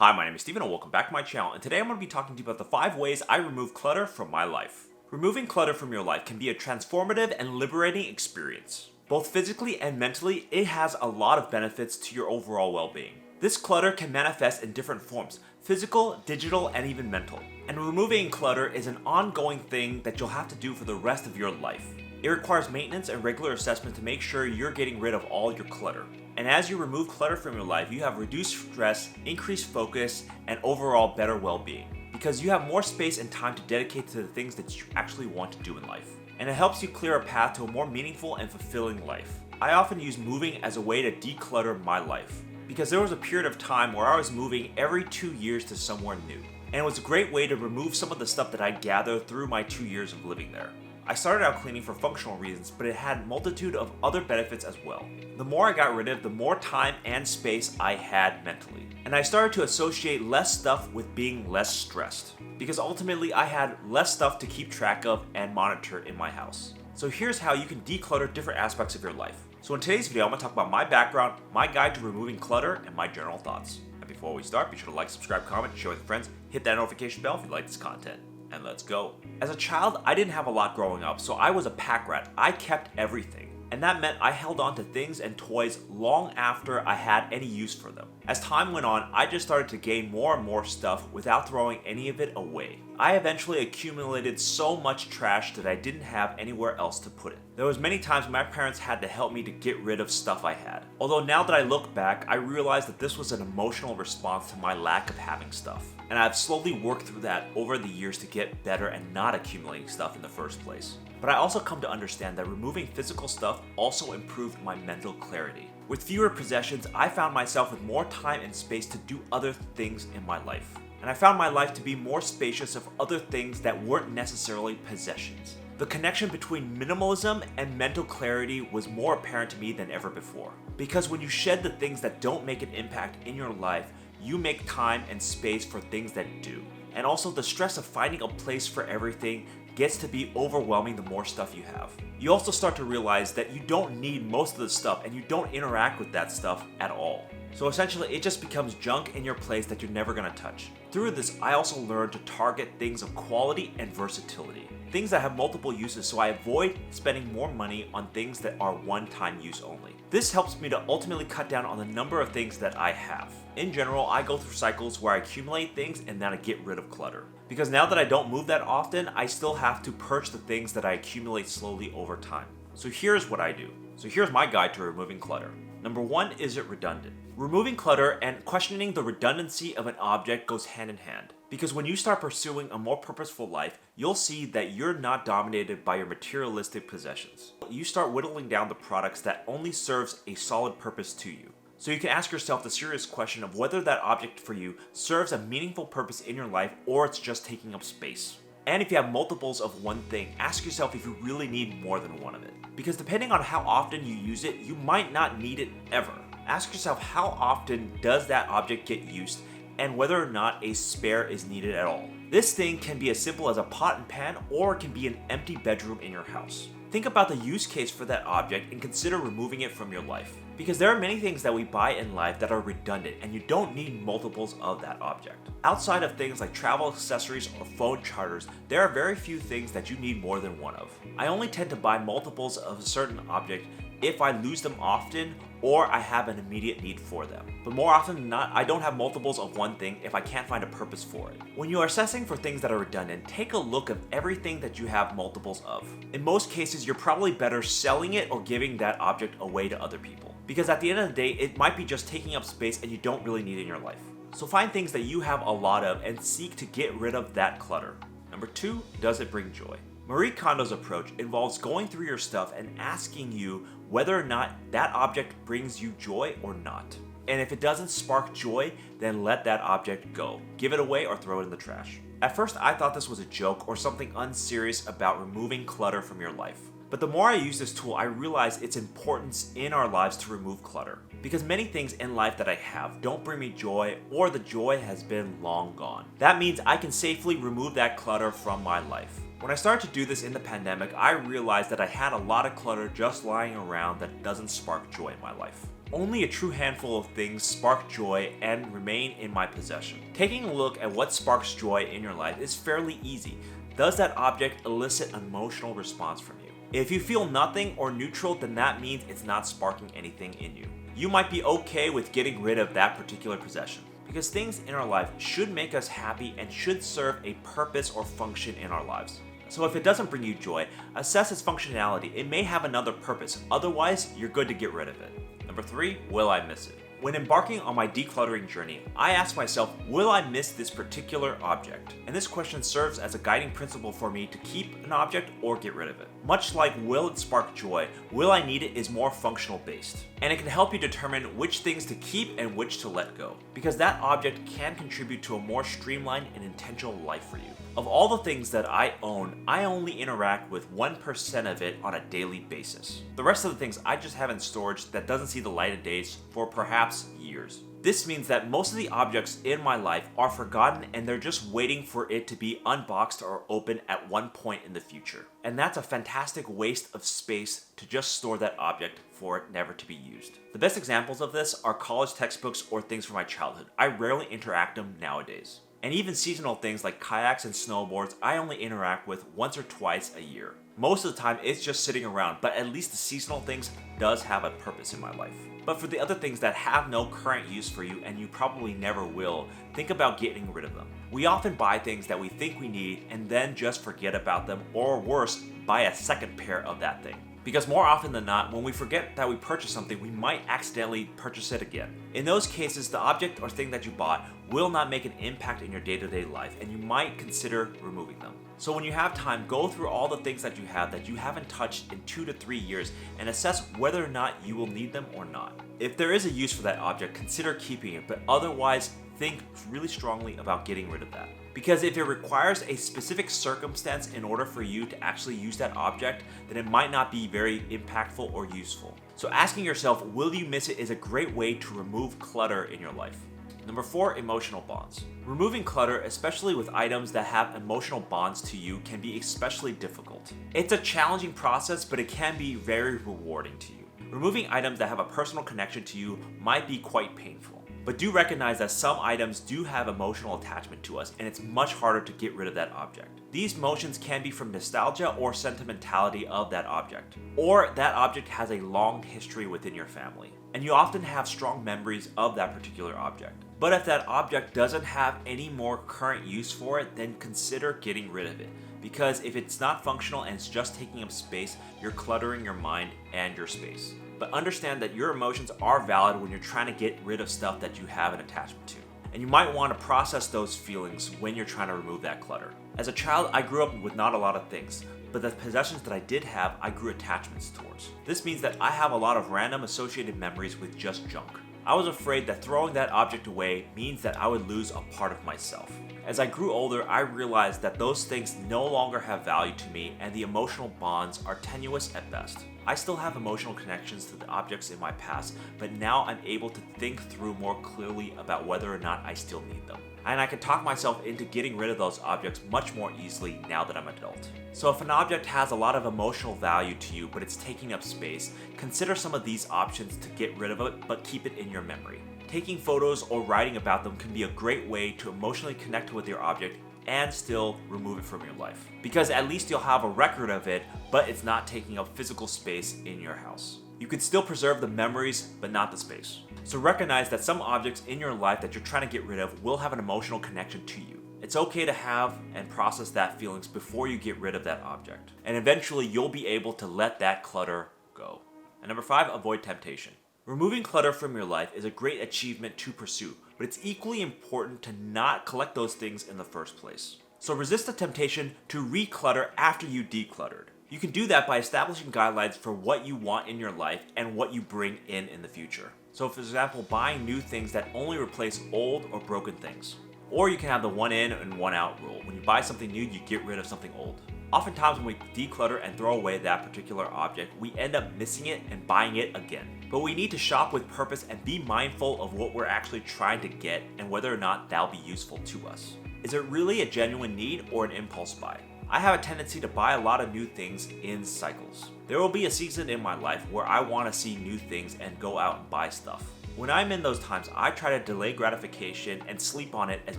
Hi, my name is Steven and welcome back to my channel, and today I'm going to be talking to you about the 5 ways I remove clutter from my life. Removing clutter from your life can be a transformative and liberating experience. Both physically and mentally, it has a lot of benefits to your overall well-being. This clutter can manifest in different forms: physical, digital, and even mental. And removing clutter is an ongoing thing that you'll have to do for the rest of your life. It requires maintenance and regular assessment to make sure you're getting rid of all your clutter. And as you remove clutter from your life, you have reduced stress, increased focus, and overall better well-being. Because you have more space and time to dedicate to the things that you actually want to do in life. And it helps you clear a path to a more meaningful and fulfilling life. I often use moving as a way to declutter my life. Because there was a period of time where I was moving every 2 years to somewhere new. And it was a great way to remove some of the stuff that I gathered through my 2 years of living there. I started out cleaning for functional reasons, but it had a multitude of other benefits as well. The more I got rid of, the more time and space I had mentally. And I started to associate less stuff with being less stressed. Because ultimately I had less stuff to keep track of and monitor in my house. So here's how you can declutter different aspects of your life. So in today's video, I'm going to talk about my background, my guide to removing clutter, and my general thoughts. And before we start, be sure to like, subscribe, comment, share with your friends, hit that notification bell if you like this content. And let's go. As a child, I didn't have a lot growing up, so I was a pack rat. I kept everything. And that meant I held on to things and toys long after I had any use for them. As time went on, I just started to gain more and more stuff without throwing any of it away. I eventually accumulated so much trash that I didn't have anywhere else to put it. There was many times my parents had to help me to get rid of stuff I had. Although now that I look back, I realize that this was an emotional response to my lack of having stuff. And I've slowly worked through that over the years to get better and not accumulating stuff in the first place. But I also come to understand that removing physical stuff also improved my mental clarity. With fewer possessions, I found myself with more time and space to do other things in my life. And I found my life to be more spacious of other things that weren't necessarily possessions. The connection between minimalism and mental clarity was more apparent to me than ever before. Because when you shed the things that don't make an impact in your life, you make time and space for things that do. And also the stress of finding a place for everything gets to be overwhelming the more stuff you have. You also start to realize that you don't need most of the stuff and you don't interact with that stuff at all. So essentially it just becomes junk in your place that you're never gonna touch. Through this, I also learned to target things of quality and versatility. Things that have multiple uses, so I avoid spending more money on things that are one-time use only. This helps me to ultimately cut down on the number of things that I have. In general, I go through cycles where I accumulate things and then I get rid of clutter. Because now that I don't move that often, I still have to purge the things that I accumulate slowly over time. So here's what I do. So here's my guide to removing clutter. Number 1, is it redundant? Removing clutter and questioning the redundancy of an object goes hand in hand. Because when you start pursuing a more purposeful life, you'll see that you're not dominated by your materialistic possessions. You start whittling down the products that only serves a solid purpose to you. So you can ask yourself the serious question of whether that object for you serves a meaningful purpose in your life or it's just taking up space. And if you have multiples of one thing, ask yourself if you really need more than one of it. Because depending on how often you use it, you might not need it ever. Ask yourself, how often does that object get used and whether or not a spare is needed at all. This thing can be as simple as a pot and pan, or it can be an empty bedroom in your house. Think about the use case for that object and consider removing it from your life. Because there are many things that we buy in life that are redundant and you don't need multiples of that object. Outside of things like travel accessories or phone chargers, there are very few things that you need more than one of. I only tend to buy multiples of a certain object if I lose them often or I have an immediate need for them. But more often than not, I don't have multiples of one thing if I can't find a purpose for it. When you are assessing for things that are redundant, take a look at everything that you have multiples of. In most cases, you're probably better selling it or giving that object away to other people. Because at the end of the day, it might be just taking up space and you don't really need it in your life. So find things that you have a lot of and seek to get rid of that clutter. Number 2, does it bring joy? Marie Kondo's approach involves going through your stuff and asking you whether or not that object brings you joy or not. And if it doesn't spark joy, then let that object go. Give it away or throw it in the trash. At first, I thought this was a joke or something unserious about removing clutter from your life. But the more I use this tool, I realize its importance in our lives to remove clutter. Because many things in life that I have don't bring me joy, or the joy has been long gone. That means I can safely remove that clutter from my life. When I started to do this in the pandemic, I realized that I had a lot of clutter just lying around that doesn't spark joy in my life. Only a true handful of things spark joy and remain in my possession. Taking a look at what sparks joy in your life is fairly easy. Does that object elicit an emotional response from you? If you feel nothing or neutral, then that means it's not sparking anything in you. You might be okay with getting rid of that particular possession, because things in our life should make us happy and should serve a purpose or function in our lives. So if it doesn't bring you joy, assess its functionality. It may have another purpose, otherwise you're good to get rid of it. Number 3, will I miss it? When embarking on my decluttering journey, I ask myself, will I miss this particular object? And this question serves as a guiding principle for me to keep an object or get rid of it. Much like will it spark joy, will I need it is more functional based. And it can help you determine which things to keep and which to let go, because that object can contribute to a more streamlined and intentional life for you. Of all the things that I own, I only interact with 1% of it on a daily basis. The rest of the things I just have in storage that doesn't see the light of days for perhaps years. This means that most of the objects in my life are forgotten and they're just waiting for it to be unboxed or opened at one point in the future. And that's a fantastic waste of space to just store that object for it never to be used. The best examples of this are college textbooks or things from my childhood. I rarely interact them nowadays. And even seasonal things like kayaks and snowboards, I only interact with once or twice a year. Most of the time it's just sitting around, but at least the seasonal things does have a purpose in my life. But for the other things that have no current use for you and you probably never will, think about getting rid of them. We often buy things that we think we need and then just forget about them, or worse, buy a second pair of that thing. Because more often than not, when we forget that we purchased something, we might accidentally purchase it again. In those cases, the object or thing that you bought will not make an impact in your day-to-day life, and you might consider removing them. So when you have time, go through all the things that you haven't touched in 2 to 3 years, and assess whether or not you will need them or not. If there is a use for that object, consider keeping it, but otherwise, think really strongly about getting rid of that. Because if it requires a specific circumstance in order for you to actually use that object, then it might not be very impactful or useful. So asking yourself, will you miss it, is a great way to remove clutter in your life. Number 4, emotional bonds. Removing clutter, especially with items that have emotional bonds to you, can be especially difficult. It's a challenging process, but it can be very rewarding to you. Removing items that have a personal connection to you might be quite painful. But do recognize that some items do have emotional attachment to us, and it's much harder to get rid of that object. These emotions can be from nostalgia or sentimentality of that object, or that object has a long history within your family, and you often have strong memories of that particular object. But if that object doesn't have any more current use for it, then consider getting rid of it. Because if it's not functional and it's just taking up space, you're cluttering your mind and your space. But understand that your emotions are valid when you're trying to get rid of stuff that you have an attachment to. And you might want to process those feelings when you're trying to remove that clutter. As a child, I grew up with not a lot of things, but the possessions that I did have, I grew attachments towards. This means that I have a lot of random associated memories with just junk. I was afraid that throwing that object away means that I would lose a part of myself. As I grew older, I realized that those things no longer have value to me and the emotional bonds are tenuous at best. I still have emotional connections to the objects in my past, but now I'm able to think through more clearly about whether or not I still need them. And I can talk myself into getting rid of those objects much more easily now that I'm an adult. So if an object has a lot of emotional value to you, but it's taking up space, consider some of these options to get rid of it, but keep it in your memory. Taking photos or writing about them can be a great way to emotionally connect with your object and still remove it from your life. Because at least you'll have a record of it, but it's not taking up physical space in your house. You can still preserve the memories, but not the space. So recognize that some objects in your life that you're trying to get rid of will have an emotional connection to you. It's okay to have and process that feelings before you get rid of that object. And eventually you'll be able to let that clutter go. And number 5, avoid temptation. Removing clutter from your life is a great achievement to pursue, but it's equally important to not collect those things in the first place. So resist the temptation to reclutter after you decluttered. You can do that by establishing guidelines for what you want in your life and what you bring in the future. So for example, buying new things that only replace old or broken things. Or you can have the one in and one out rule. When you buy something new, you get rid of something old. Oftentimes when we declutter and throw away that particular object, we end up missing it and buying it again. But we need to shop with purpose and be mindful of what we're actually trying to get and whether or not that'll be useful to us. Is it really a genuine need or an impulse buy? I have a tendency to buy a lot of new things in cycles. There will be a season in my life where I want to see new things and go out and buy stuff. When I'm in those times, I try to delay gratification and sleep on it as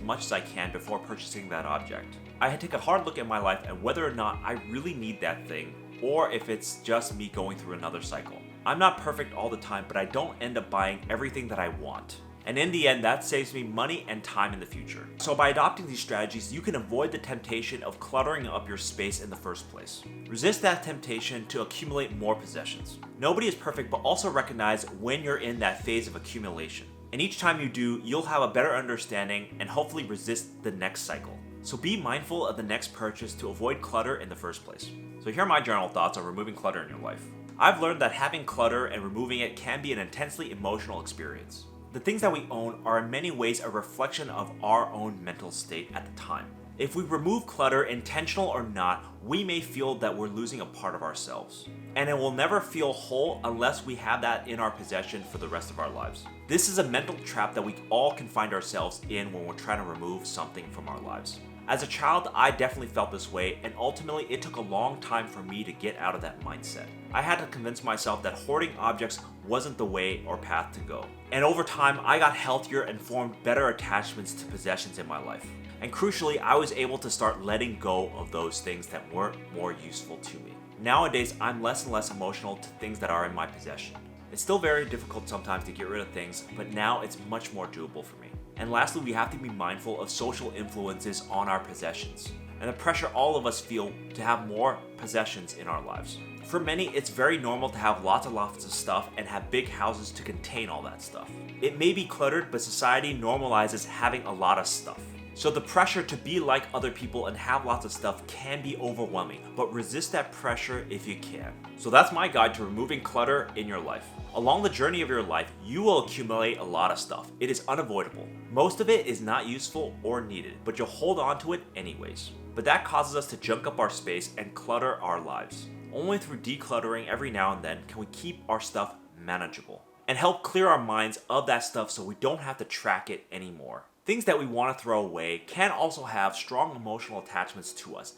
much as I can before purchasing that object. I take a hard look at my life and whether or not I really need that thing, or if it's just me going through another cycle. I'm not perfect all the time, but I don't end up buying everything that I want. And in the end, that saves me money and time in the future. So by adopting these strategies, you can avoid the temptation of cluttering up your space in the first place. Resist that temptation to accumulate more possessions. Nobody is perfect, but also recognize when you're in that phase of accumulation. And each time you do, you'll have a better understanding and hopefully resist the next cycle. So be mindful of the next purchase to avoid clutter in the first place. So here are my general thoughts on removing clutter in your life. I've learned that having clutter and removing it can be an intensely emotional experience. The things that we own are in many ways a reflection of our own mental state at the time. If we remove clutter, intentional or not, we may feel that we're losing a part of ourselves. And it will never feel whole unless we have that in our possession for the rest of our lives. This is a mental trap that we all can find ourselves in when we're trying to remove something from our lives. As a child, I definitely felt this way, and ultimately it took a long time for me to get out of that mindset. I had to convince myself that hoarding objects wasn't the way or path to go. And over time, I got healthier and formed better attachments to possessions in my life. And crucially, I was able to start letting go of those things that weren't more useful to me. Nowadays, I'm less and less emotional to things that are in my possession. It's still very difficult sometimes to get rid of things, but now it's much more doable for me. And lastly, we have to be mindful of social influences on our possessions and the pressure all of us feel to have more possessions in our lives. For many, it's very normal to have lots and lots of stuff and have big houses to contain all that stuff. It may be cluttered, but society normalizes having a lot of stuff. So the pressure to be like other people and have lots of stuff can be overwhelming, but resist that pressure if you can. So that's my guide to removing clutter in your life. Along the journey of your life, you will accumulate a lot of stuff. It is unavoidable. Most of it is not useful or needed, but you'll hold on to it anyways. But that causes us to junk up our space and clutter our lives. Only through decluttering every now and then can we keep our stuff manageable and help clear our minds of that stuff so we don't have to track it anymore. Things that we want to throw away can also have strong emotional attachments to us,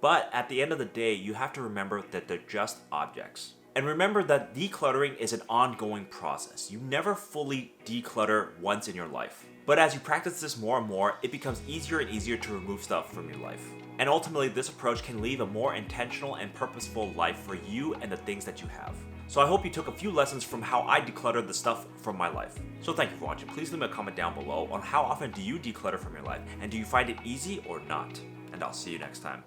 but at the end of the day, you have to remember that they're just objects. And remember that decluttering is an ongoing process. You never fully declutter once in your life. But as you practice this more and more, it becomes easier and easier to remove stuff from your life. And ultimately, this approach can leave a more intentional and purposeful life for you and the things that you have. So I hope you took a few lessons from how I decluttered the stuff from my life. So thank you for watching. Please leave me a comment down below on how often do you declutter from your life, and do you find it easy or not? And I'll see you next time.